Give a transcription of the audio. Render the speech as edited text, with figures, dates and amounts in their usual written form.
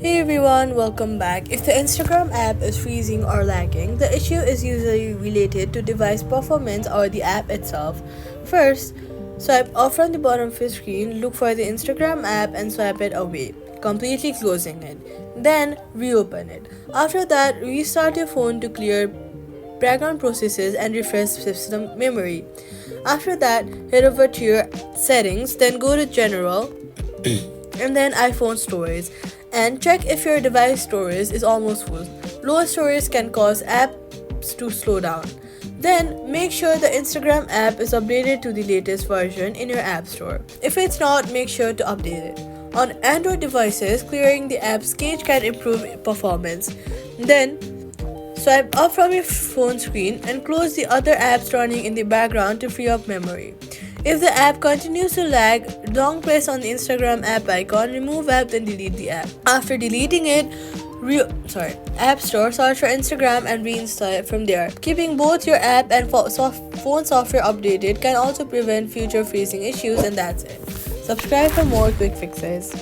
Hey everyone, welcome back. If the Instagram app is freezing or lagging, the issue is usually related to device performance or the app itself. First, swipe off from the bottom of your screen, look for the Instagram app and swipe it away, completely closing it. Then reopen it. After that, restart your phone to clear background processes and refresh system memory. After that, head over to your settings, then go to general and then iPhone storage and check if your device storage is almost full. Low storage can cause apps to slow down. Then make sure the Instagram app is updated to the latest version in your app store. If it's not, make sure to update it. On Android devices, clearing the app's cache can improve performance. Then swipe up from your phone screen and close the other apps running in the background to free up memory. If the app continues to lag, long press on the Instagram app icon, remove app, then delete the app. After deleting it, App Store, search for Instagram and reinstall it from there. Keeping both your app and phone software updated can also prevent future freezing issues, and that's it. Subscribe for more quick fixes.